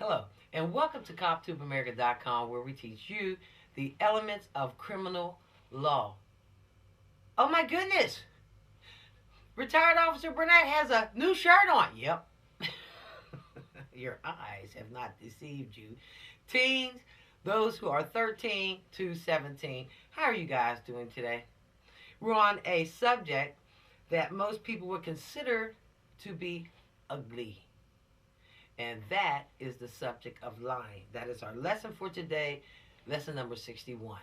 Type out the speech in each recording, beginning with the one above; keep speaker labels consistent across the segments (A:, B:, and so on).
A: Hello, and welcome to CopTubeAmerica.com, where we teach you the elements of criminal law. Oh my goodness! Retired Officer Burnett has a new shirt on. Yep. Your eyes have not deceived you. Teens, those who are 13 to 17, how are you guys doing today? We're on a subject that most people would consider to be ugly. And that is the subject of lying. That is our lesson for today, lesson number 61.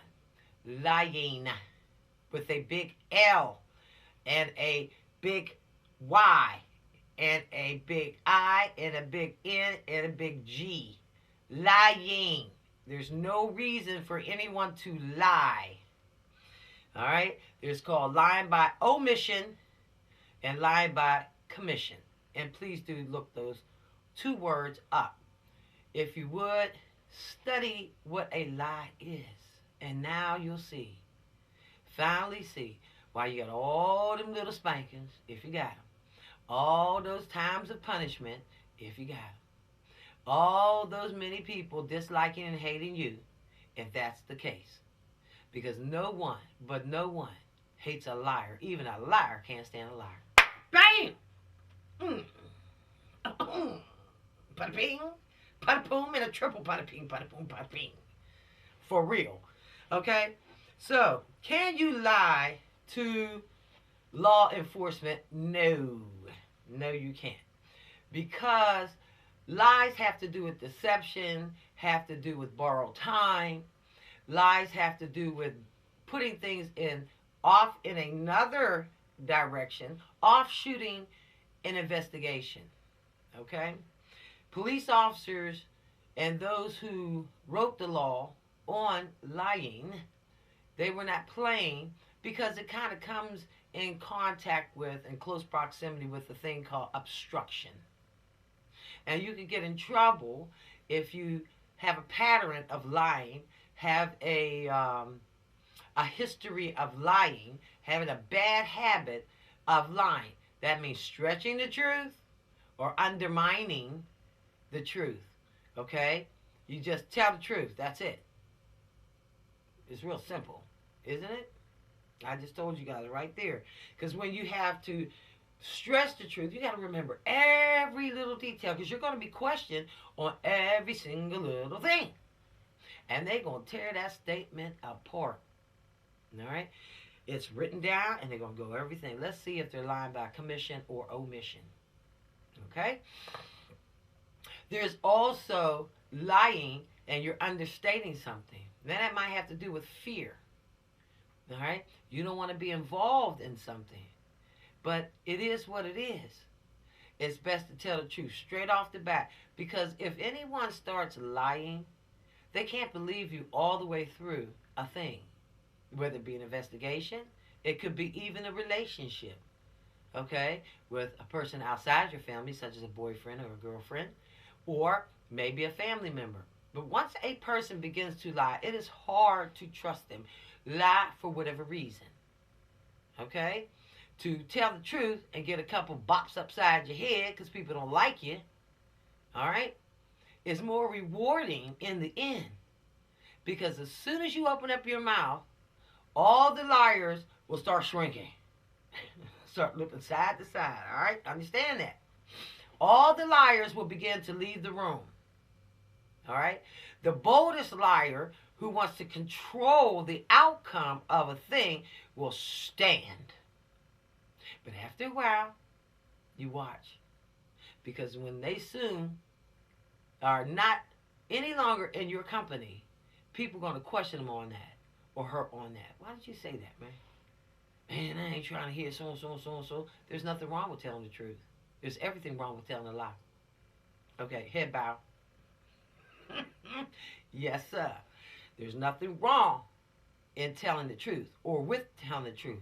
A: Lying with a big L and a big Y and a big I and a big N and a big G. Lying. There's no reason for anyone to lie. All right? There's called lying by omission and lying by commission. And please do look those two words up. If you would, study what a lie is. And now you'll see, finally see, why you got all them little spankings, if you got them. All those times of punishment, if you got them. All those many people disliking and hating you, if that's the case. Because no one, but no one, hates a liar. Even a liar can't stand a liar. Bam! Pada ping, pada boom, and a triple pada ping, pada boom, pada ping. For real. Okay? So, can you lie to law enforcement? No. No, you can't. Because lies have to do with deception, have to do with borrowed time. Lies have to do with putting things in off in another direction, offshooting an investigation. Okay? Police officers and those who wrote the law on lying, they were not playing because it kind of comes in contact with, in close proximity with, the thing called obstruction. And you can get in trouble if you have a pattern of lying, have a history of lying, having a bad habit of lying. That means stretching the truth or undermining the truth. Okay? You just tell the truth. That's it. It's real simple, isn't it? I just told you guys right there. Because when you have to stress the truth, you got to remember every little detail, because you're going to be questioned on every single little thing. And they're going to tear that statement apart. All right? It's written down, and they're going to go everything. Let's see if they're lying by commission or omission. Okay? There's also lying and you're understating something. Then that might have to do with fear. All right? You don't want to be involved in something. But it is what it is. It's best to tell the truth straight off the bat. Because if anyone starts lying, they can't believe you all the way through a thing. Whether it be an investigation, it could be even a relationship. Okay? With a person outside your family, such as a boyfriend or a girlfriend, or maybe a family member. But once a person begins to lie, it is hard to trust them. Lie for whatever reason. Okay? To tell the truth and get a couple bops upside your head because people don't like you. Alright? Is more rewarding in the end. Because as soon as you open up your mouth, all the liars will start shrinking. Start looking side to side. Alright? Understand that. All the liars will begin to leave the room. All right? The boldest liar who wants to control the outcome of a thing will stand. But after a while, you watch. Because when they soon are not any longer in your company, people are going to question them on that or her on that. Why did you say that, man? Man, I ain't trying to hear so and so and so and so. There's nothing wrong with telling the truth. There's everything wrong with telling a lie. Okay, head bow. Yes, sir. There's nothing wrong in telling the truth or with telling the truth.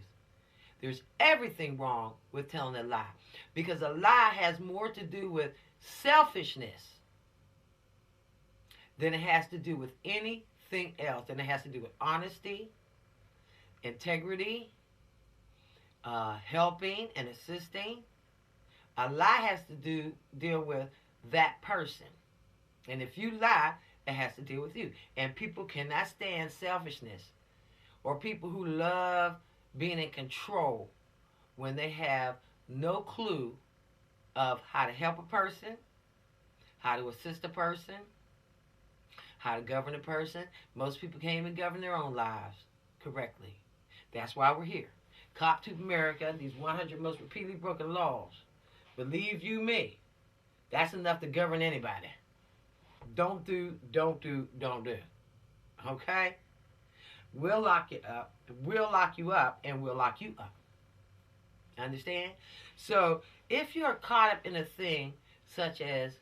A: There's everything wrong with telling a lie. Because a lie has more to do with selfishness than it has to do with anything else. Than it has to do with honesty, integrity, helping and assisting. A lie has to deal with that person. And if you lie, it has to deal with you. And people cannot stand selfishness or people who love being in control when they have no clue of how to help a person, how to assist a person, how to govern a person. Most people can't even govern their own lives correctly. That's why we're here. Cop to America, these 100 most repeatedly broken laws. Believe you me, that's enough to govern anybody. Don't do, don't do, don't do. Okay? We'll lock it up. We'll lock you up, and we'll lock you up. Understand? So, if you're caught up in a thing such as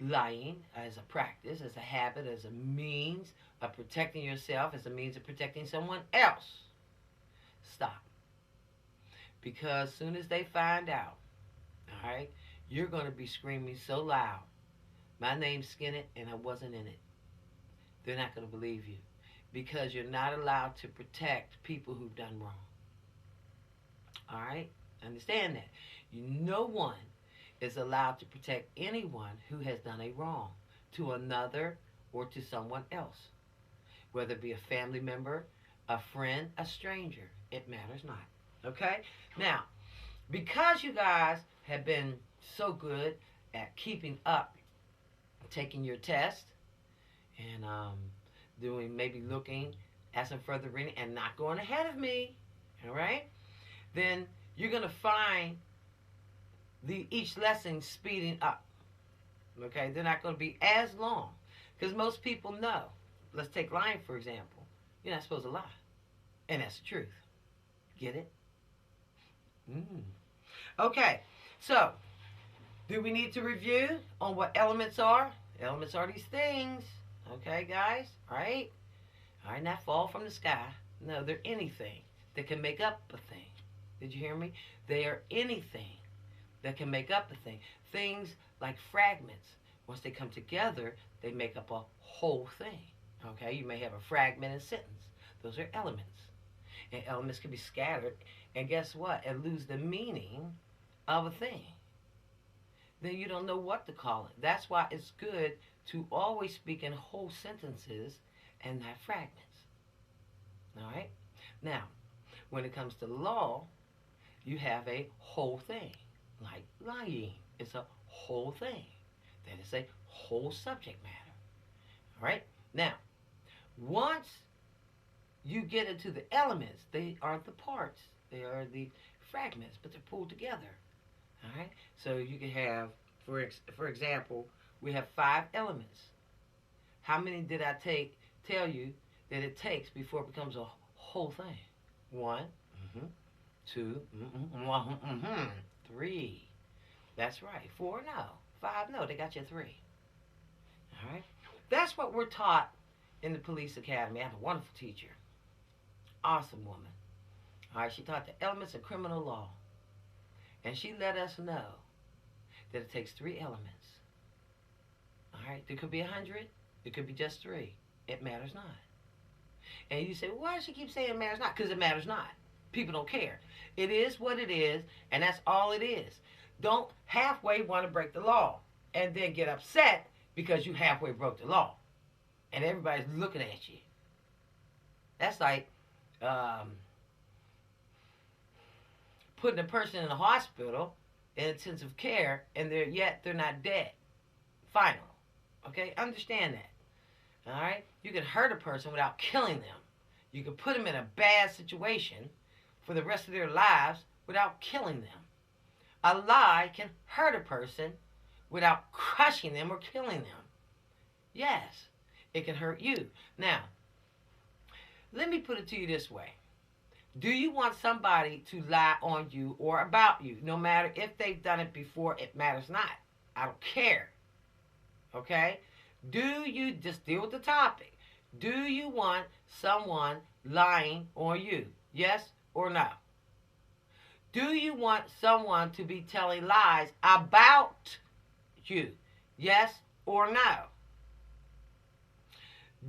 A: lying as a practice, as a habit, as a means of protecting yourself, as a means of protecting someone else, stop. Because as soon as they find out, all right, you're going to be screaming so loud, my name's Skinner and I wasn't in it. They're not going to believe you because you're not allowed to protect people who've done wrong. All right? Understand that. No one is allowed to protect anyone who has done a wrong to another or to someone else, whether it be a family member, a friend, a stranger. It matters not. Okay? Now, because you guys have been so good at keeping up, taking your test, and doing, maybe looking at some further reading and not going ahead of me, all right? Then you're going to find each lesson speeding up. Okay? They're not going to be as long. Because most people know. Let's take lying, for example. You're not supposed to lie. And that's the truth. Get it? Okay. So, do we need to review on what elements are? Elements are these things. Okay, guys? All right? All right, not fall from the sky. No, they're anything that can make up a thing. Did you hear me? They are anything that can make up a thing. Things like fragments. Once they come together, they make up a whole thing. Okay? You may have a fragment in a sentence. Those are elements. And elements can be scattered. And guess what? And lose the meaning of a thing. Then you don't know what to call it. That's why it's good to always speak in whole sentences and not fragments. All right? Now, when it comes to law, you have a whole thing. Like lying is a whole thing. That is a whole subject matter. All right? Now, once you get into the elements, they are the parts. They are the fragments, but they're pulled together. All right? So you can have, for example, we have 5 elements. How many did I tell you that it takes before it becomes a whole thing? 1, 2, 3. That's right. 4, no. 5, no. They got you 3. All right? That's what we're taught in the police academy. I have a wonderful teacher. Awesome woman. All right? She taught the elements of criminal law. And she let us know that it takes 3 elements. All right? There could be 100. It could be just 3. It matters not. And you say, well, why does she keep saying it matters not? Because it matters not. People don't care. It is what it is, and that's all it is. Don't halfway want to break the law and then get upset because you halfway broke the law and everybody's looking at you. That's like putting a person in a hospital in intensive care and they're not dead. Final. Okay? Understand that. All right? You can hurt a person without killing them. You can put them in a bad situation for the rest of their lives without killing them. A lie can hurt a person without crushing them or killing them. Yes, it can hurt you. Now, let me put it to you this way. Do you want somebody to lie on you or about you? No matter if they've done it before, it matters not. I don't care. Okay? Do you, just deal with the topic. Do you want someone lying on you? Yes or no? Do you want someone to be telling lies about you? Yes or no?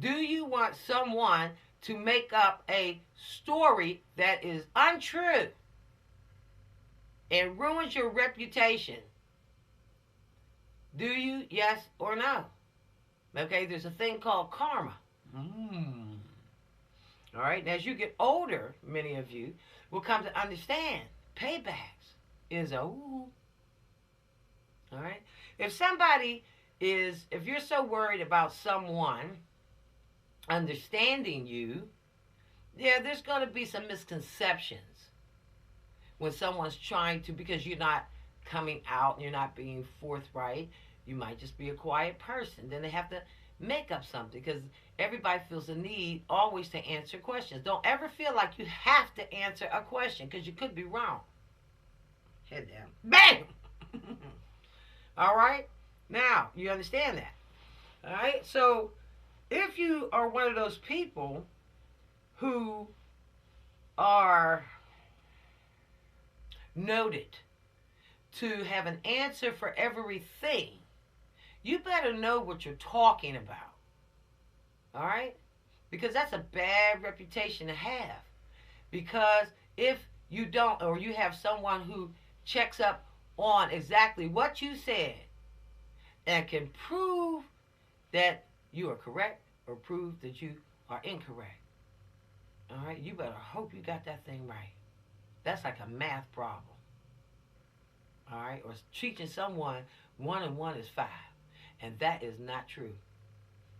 A: Do you want someone to make up a story that is untrue and ruins your reputation? Do you? Yes or no? Okay, there's a thing called karma.
B: Mm.
A: All right, and as you get older, many of you will come to understand paybacks is a ooh. All right, if somebody if you're so worried about someone understanding you, yeah, there's going to be some misconceptions when someone's trying to, because you're not coming out and you're not being forthright. You might just be a quiet person. Then they have to make up something because everybody feels the need always to answer questions. Don't ever feel like you have to answer a question because you could be wrong. Head down. Bang! All right? Now, you understand that. All right? So, if you are one of those people who are noted to have an answer for everything, you better know what you're talking about. All right? Because that's a bad reputation to have. Because if you don't, or you have someone who checks up on exactly what you said and can prove that you are correct or prove that you are incorrect, all right, you better hope you got that thing right. That's like a math problem. All right, or teaching someone 1 and 1 is 5, and that is not true.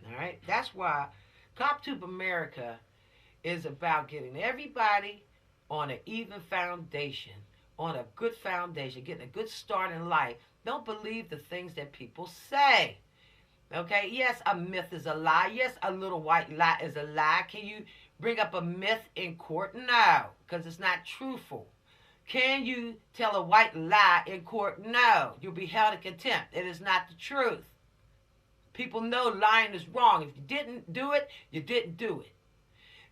A: All right, that's why CopTube America is about getting everybody on an even foundation, on a good foundation, getting a good start in life. Don't believe the things that people say. Okay, yes, a myth is a lie. Yes, a little white lie is a lie. Can you bring up a myth in court? No, because it's not truthful. Can you tell a white lie in court? No. You'll be held in contempt. It is not the truth. People know lying is wrong. If you didn't do it, you didn't do it.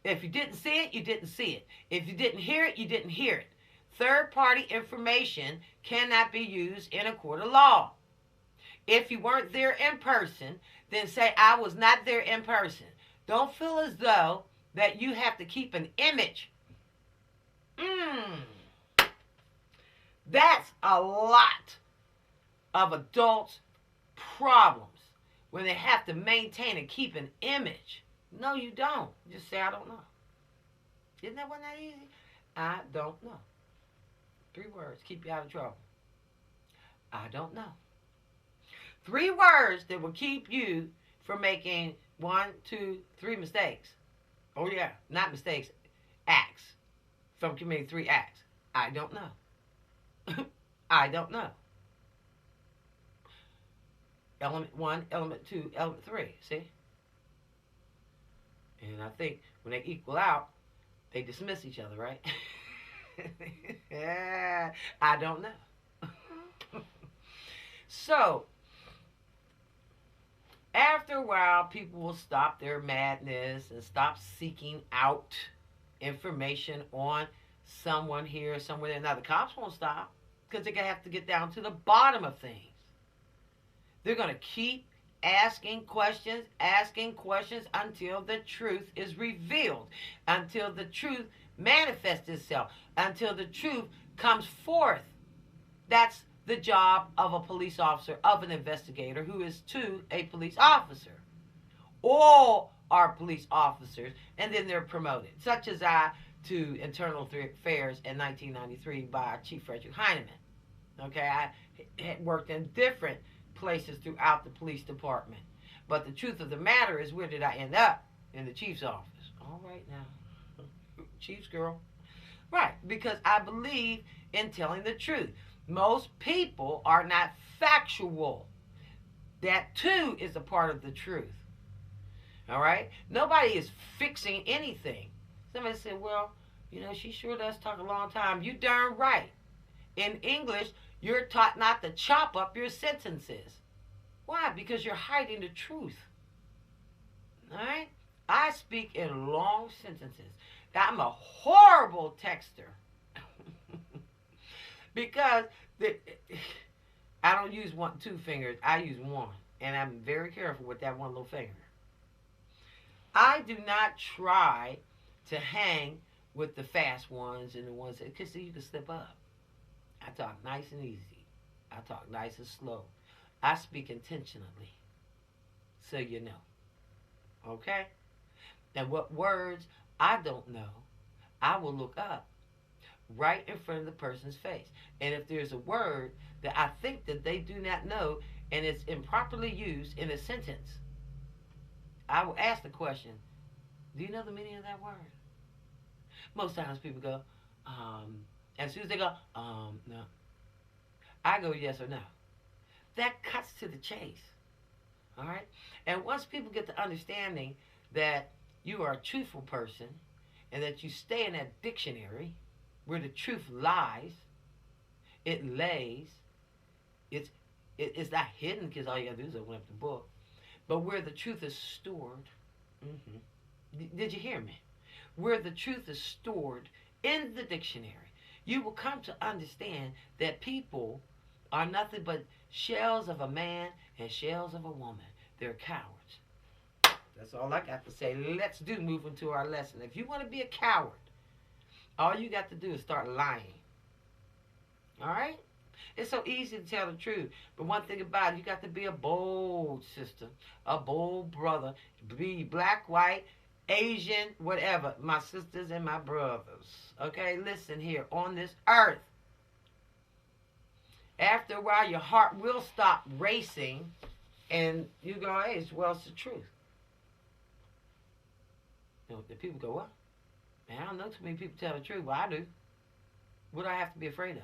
A: If you didn't see it, you didn't see it. If you didn't hear it, you didn't hear it. Third party information cannot be used in a court of law. If you weren't there in person, then say, I was not there in person. Don't feel as though that you have to keep an image. That's a lot of adults' problems when they have to maintain and keep an image. No, you don't. Just say, I don't know. Isn't that one that easy? I don't know. 3 words keep you out of trouble. I don't know. 3 words that will keep you from making 1, 2, 3 mistakes. Oh yeah, not mistakes, acts. From committing 3 acts. I don't know. I don't know. Element 1, element 2, element 3. See? And I think when they equal out, they dismiss each other, right? Yeah, I don't know. So, after a while, people will stop their madness and stop seeking out information on someone here, somewhere there. Now, the cops won't stop because they're going to have to get down to the bottom of things. They're going to keep asking questions until the truth is revealed, until the truth manifests itself, until the truth comes forth. That's the job of a police officer, of an investigator who is to a police officer. All are police officers, and then they're promoted, such as I to Internal Affairs in 1993 by Chief Frederick Heinemann. Okay, I had worked in different places throughout the police department. But the truth of the matter is, where did I end up? In the chief's office. All right now. Chief's girl. Right, because I believe in telling the truth. Most people are not factual. That too is a part of the truth. All right? Nobody is fixing anything. Somebody said, well, she sure does talk a long time. You darn right. In English, you're taught not to chop up your sentences. Why? Because you're hiding the truth. All right? I speak in long sentences. I'm a horrible texter. Because I don't use 2 fingers. I use 1. And I'm very careful with that 1 little finger. I do not try to hang with the fast ones and the ones that, because you can slip up. I talk nice and easy. I talk nice and slow. I speak intentionally. so you know. Okay? And what words I don't know, I will look up right in front of the person's face. And if there's a word that I think that they do not know and it's improperly used in a sentence, I will ask the question, do you know the meaning of that word? Most times people go, and as soon as they go, no. I go yes or no. That cuts to the chase. All right? And once people get the understanding that you are a truthful person and that you stay in that dictionary where the truth lies, it lays, it's it's not hidden because all you gotta do is open up the book, but where the truth is stored. Did you hear me? Where the truth is stored in the dictionary, you will come to understand that people are nothing but shells of a man and shells of a woman. They're cowards. That's all I got to say. Let's move into our lesson. If you want to be a coward, all you got to do is start lying. All right? It's so easy to tell the truth. But one thing about it, you got to be a bold sister, a bold brother. Be black, white, Asian, whatever. My sisters and my brothers. Okay? Listen here. On this earth, after a while, your heart will stop racing. And you go, hey, well, it's the truth. You know, the people go, what? Man, I don't know too many people tell the truth. Well, I do. What do I have to be afraid of?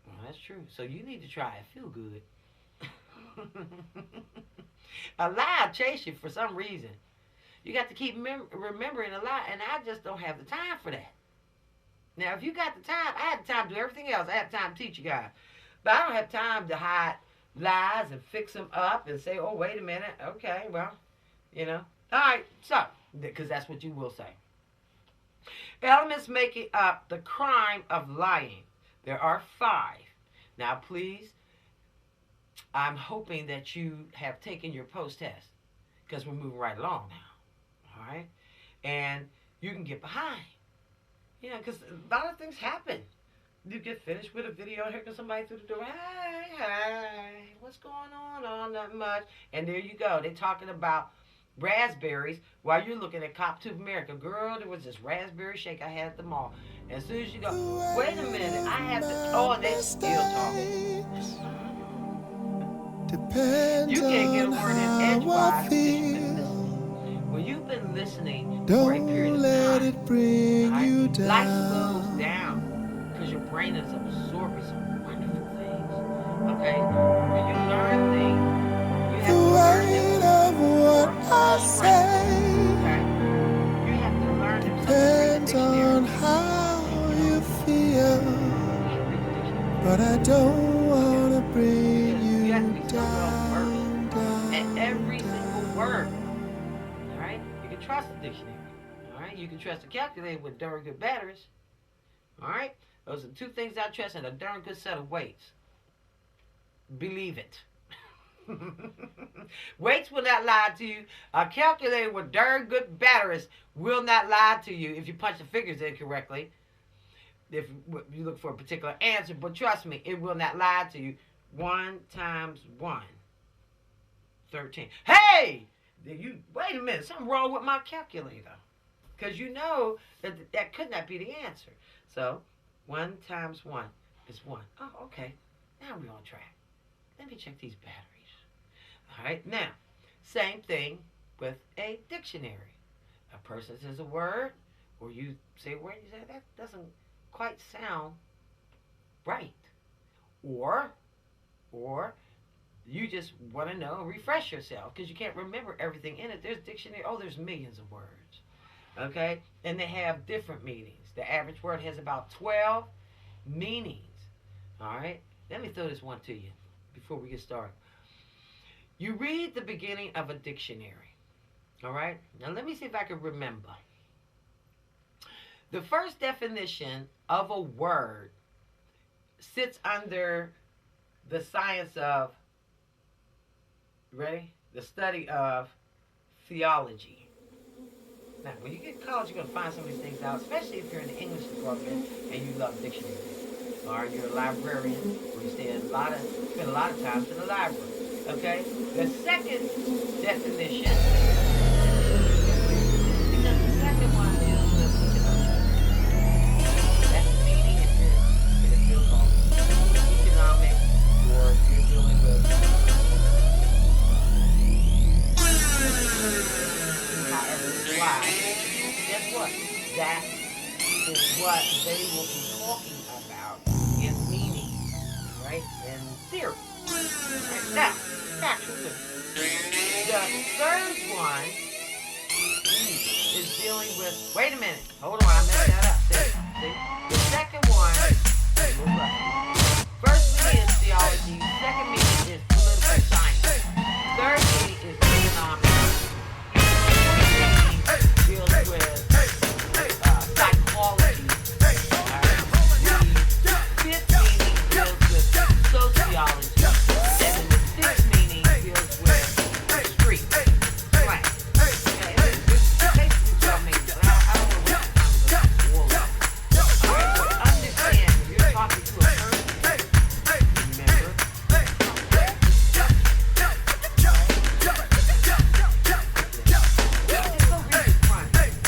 A: Well, that's true. So you need to try it. Feel good. A lie will chase you for some reason. You got to keep remembering a lie, and I just don't have the time for that. Now, if you got the time, I had the time to do everything else. I had time to teach you guys. But I don't have time to hide lies and fix them up and say, oh, wait a minute. Okay, well, you know. All right, so, because that's what you will say. Elements making up the crime of lying. There are 5. Now, please, I'm hoping that you have taken your post-test because we're moving right along now. All right? And you can get behind. You know, because a lot of things happen. You get finished with a video, here comes somebody through the door. Hey, what's going on? Oh, not much. And there you go. They're talking about raspberries while you're looking at Cop Tube America. Girl, there was this raspberry shake I had at the mall. And as soon as you go, wait a minute, I have to. Oh, and they're still talking. You can't get a word in edgewise because you've been listening. When you've been listening for a period of time, right, life slows down because your brain is absorbing some wonderful things. Okay? When you learn things, you have to learn them for strength. Okay? You have to learn them. Depends on how you feel. But I don't want to bring you down, down. And every single word. Alright? You can trust the dictionary. Alright? You can trust the calculator with darn good batteries. Alright? Those are 2 things I trust and a darn good set of weights. Believe it. Weights will not lie to you. A calculator with darn good batteries will not lie to you if you punch the figures in correctly. If you look for a particular answer, but trust me, it will not lie to you. 1 times 1, 13. Hey! You wait a minute, something wrong with my calculator. Because you know that could not be the answer. So 1 times 1 is 1. Oh, okay. Now we're on track. Let me check these batteries. All right. Now, same thing with a dictionary. A person says a word, or you say a word, you say that doesn't quite sound right. Or you just want to know, refresh yourself because you can't remember everything in it. There's dictionary. Oh, there's millions of words. Okay? And they have different meanings. The average word has about 12 meanings. All right? Let me throw this one to you before we get started. You read the beginning of a dictionary. All right? Now let me see if I can remember. The first definition of a word sits under the science of, ready? The study of theology. Now, when you get to college, you're going to find some of these things out, especially if you're in the English department and you love dictionaries. Or you're a librarian, or you spend a lot of times in the library. Okay? The second definition, because the second one deals with that's the meaning in the field of economic, or if you're dealing with however it's applied. Guess what? That is what they will be talking about in meaning, right? In theory. Right? Now, factual theory. The third one is dealing with. Wait a minute. Hold on, I messed that up. See? The second one. First meaning is theology. Second meaning is political science. Third meaning is economics. Fourth meaning deals with psychology. The fifth meaning deals with sociology. And then the sixth meaning deals with street slang. Okay, this is basically what I mean. But I don't know what time to go. Alright, but understand, if you're talking to a person, remember, just go read the front of your dictionary. It will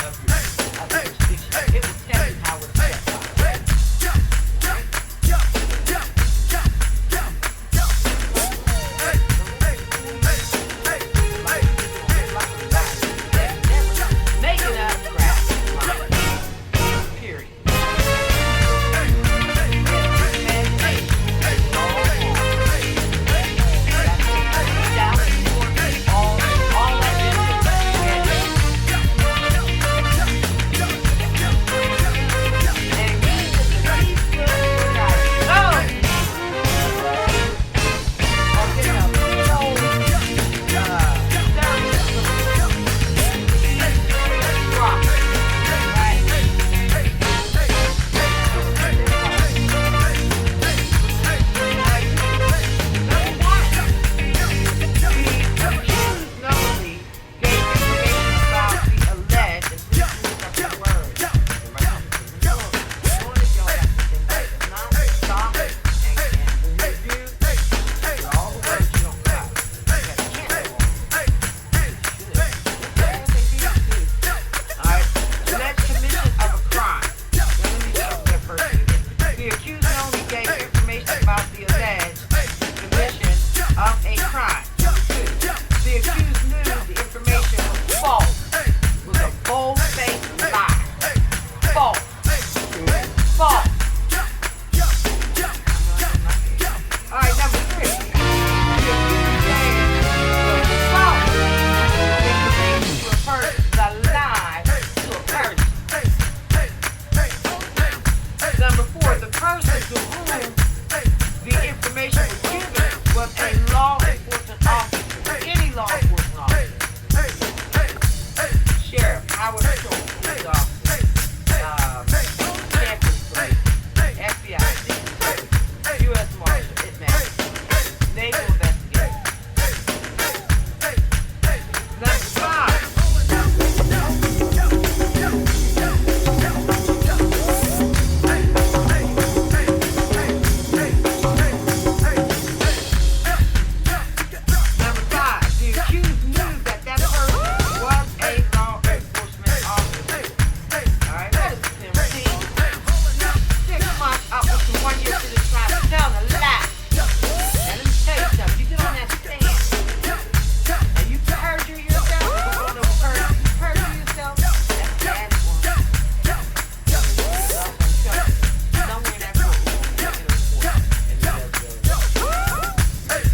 A: tell you how it's set. Making up crap. Period. The accused only gave information about the alleged commission of a crime. The accused knew the information was false. It was a bold-faced lie. False. False. Alright, number 3. The accused gave the false information to a person, the lie to a person. Number 4, the person to whom the information was given was a law enforcement officer. Any law enforcement officer. Sheriff, Howard Shore, police officer, Stanford Police, FBI, U.S. Marshal, it matters. Naval investigator. Number 5. The accused knew that that person was a law enforcement officer. Alright, what is this, 6 months up to 1 year to this time. Tell a lie. Now let me tell you something. You get on that stand and you perjure yourself. You perjure yourself. That's the added one. Somewhere in that court, and the judge goes,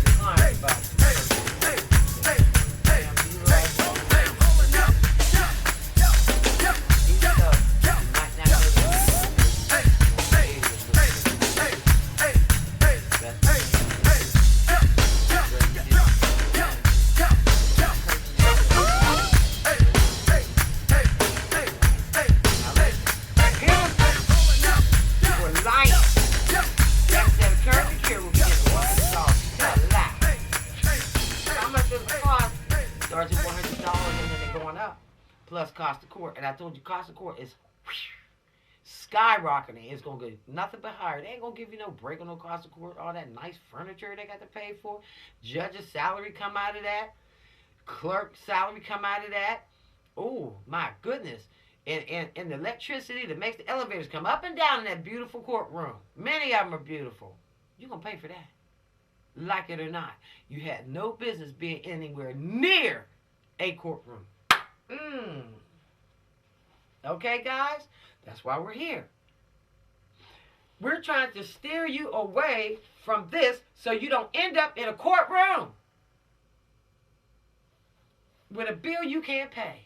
A: "Fine, but starts at $100 and then they're going up. Plus cost of court. And I told you cost of court is skyrocketing. It's going to go nothing but higher. They ain't going to give you no break on no cost of court, all that nice furniture they got to pay for. Judge's salary come out of that. Clerk salary come out of that. Oh, my goodness. And the electricity that makes the elevators come up and down in that beautiful courtroom. Many of them are beautiful. You're going to pay for that. Like it or not. You had no business being anywhere near a courtroom. Okay, guys? That's why we're here. We're trying to steer you away from this so you don't end up in a courtroom with a bill you can't pay.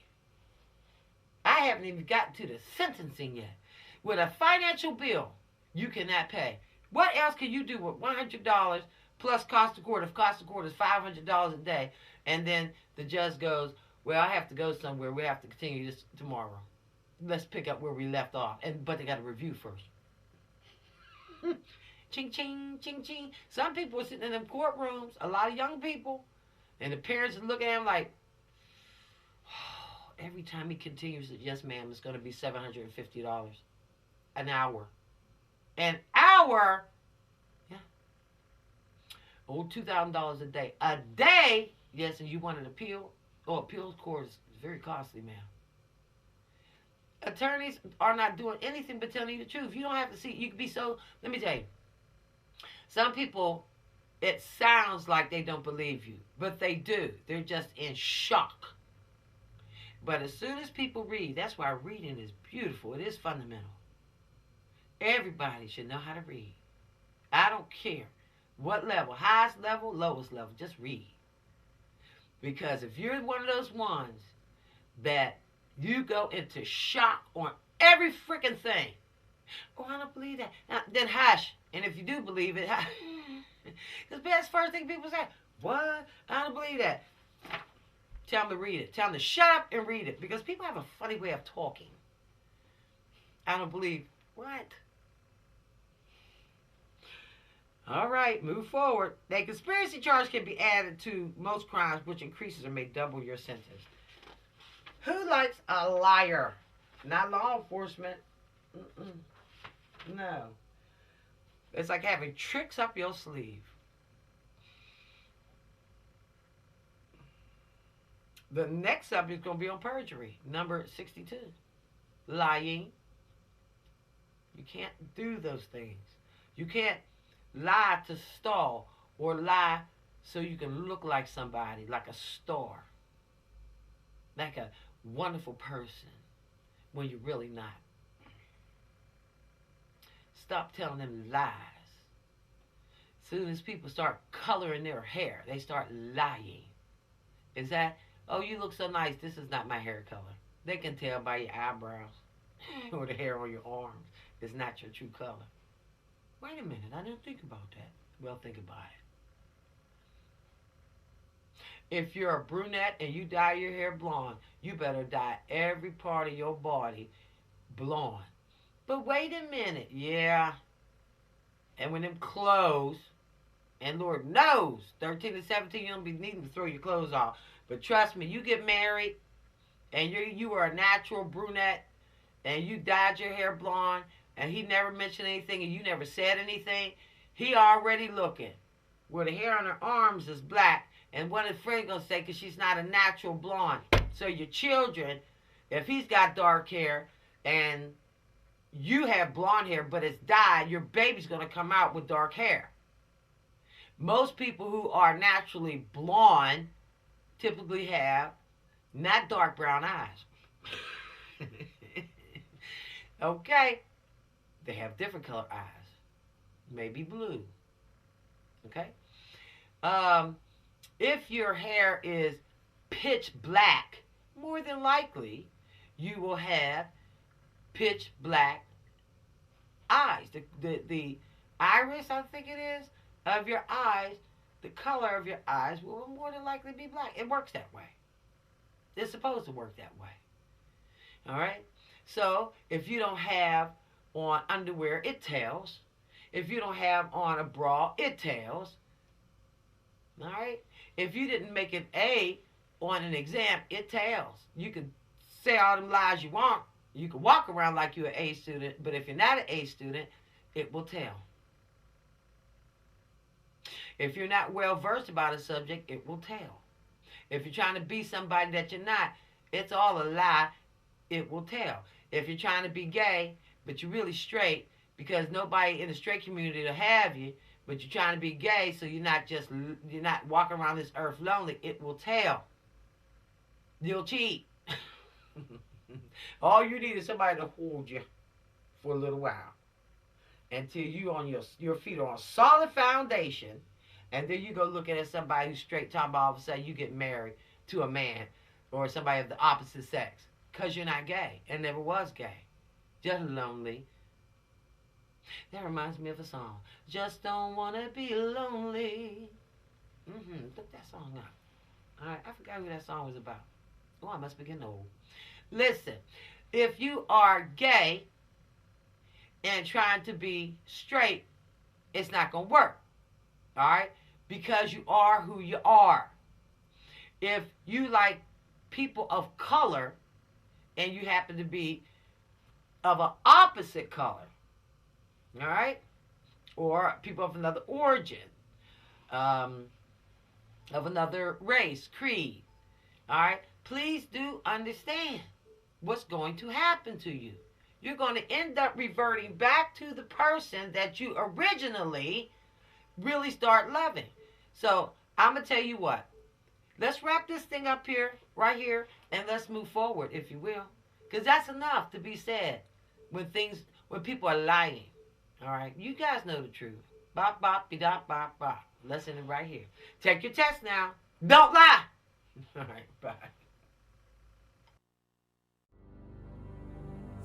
A: I haven't even gotten to the sentencing yet. With a financial bill you cannot pay. What else can you do with $100 plus cost of court? If cost of court is $500 a day, and then the judge goes, well, I have to go somewhere. We have to continue this tomorrow. Let's pick up where we left off. But they got to review first. Ching, ching, ching, ching. Some people are sitting in them courtrooms, a lot of young people, and the parents are looking at them like, oh, every time he continues it, yes, ma'am, it's going to be $750 an hour. An hour? Yeah. Oh, $2,000 a day. A day? Yes, and you want an appeal? Oh, appeals court is very costly, ma'am. Attorneys are not doing anything but telling you the truth. You don't have to see. You can be so. Let me tell you. Some people, it sounds like they don't believe you, but they do. They're just in shock. But as soon as people read, that's why reading is beautiful. It is fundamental. Everybody should know how to read. I don't care what level, highest level, lowest level, just read. Because if you're one of those ones that you go into shock on every freaking thing. Oh, I don't believe that. Now, then hush. And if you do believe it, because that's the first thing people say. What? I don't believe that. Tell them to read it. Tell them to shut up and read it. Because people have a funny way of talking. I don't believe. What? All right, move forward. A conspiracy charge can be added to most crimes, which increases or may double your sentence. Who likes a liar? Not law enforcement. No. It's like having tricks up your sleeve. The next subject is going to be on perjury. Number 62. Lying. You can't do those things. You can't lie to stall or lie so you can look like somebody, like a star. Like a wonderful person when you're really not. Stop telling them lies. As soon as people start coloring their hair, they start lying. Is that, oh, you look so nice, this is not my hair color. They can tell by your eyebrows or the hair on your arms. It's not your true color. Wait a minute, I didn't think about that. Well, think about it. If you're a brunette and you dye your hair blonde, you better dye every part of your body blonde. But wait a minute, yeah. And when them clothes, and Lord knows, 13 and 17, you don't be needing to throw your clothes off. But trust me, you get married, and you are a natural brunette, and you dyed your hair blonde, and he never mentioned anything, and you never said anything, he already looking. Where the hair on her arms is black, and what is Fred going to say? Because she's not a natural blonde. So your children, if he's got dark hair and you have blonde hair but it's dyed, your baby's going to come out with dark hair. Most people who are naturally blonde typically have not dark brown eyes. Okay? They have different color eyes. Maybe blue. Okay? If your hair is pitch black, more than likely you will have pitch black eyes. The iris, I think it is, of your eyes, the color of your eyes will more than likely be black. It works that way. It's supposed to work that way. All right? So if you don't have on underwear, it tells. If you don't have on a bra, it tells. All right? If you didn't make an A on an exam, it tells. You can say all them lies you want. You can walk around like you're an A student, but if you're not an A student, it will tell. If you're not well versed about a subject, it will tell. If you're trying to be somebody that you're not, it's all a lie. It will tell. If you're trying to be gay, but you're really straight, because nobody in the straight community will have you, but you're trying to be gay, so you're not walking around this earth lonely, it will tell. You'll cheat. All you need is somebody to hold you for a little while until you on your feet are on a solid foundation, and then you go looking at somebody who's straight, talking about all of a sudden you get married to a man or somebody of the opposite sex because you're not gay and never was gay, just lonely. That reminds me of a song. Just don't wanna be lonely. Look that song up. All right, I forgot who that song was about. Oh, I must be getting old. Listen, if you are gay and trying to be straight, it's not going to work. All right? Because you are who you are. If you like people of color and you happen to be of an opposite color, all right? Or people of another origin, of another race, creed, all right? Please do understand what's going to happen to you. You're going to end up reverting back to the person that you originally really start loving. So I'm going to tell you what. Let's wrap this thing up here, right here, and let's move forward, if you will. Because that's enough to be said when people are lying. All right? You guys know the truth. Bop, bop, be dop, bop, bop. Let's end it right here. Take your test now. Don't lie. All right, bye.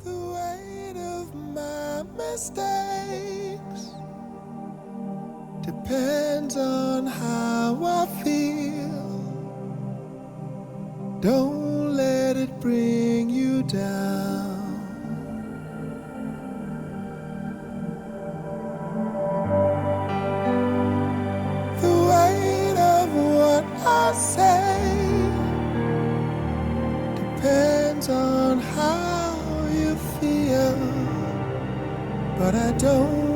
B: The weight of my mistakes depends on how I feel. Don't let it bring you down. The weight of what I say depends on how you feel, but I don't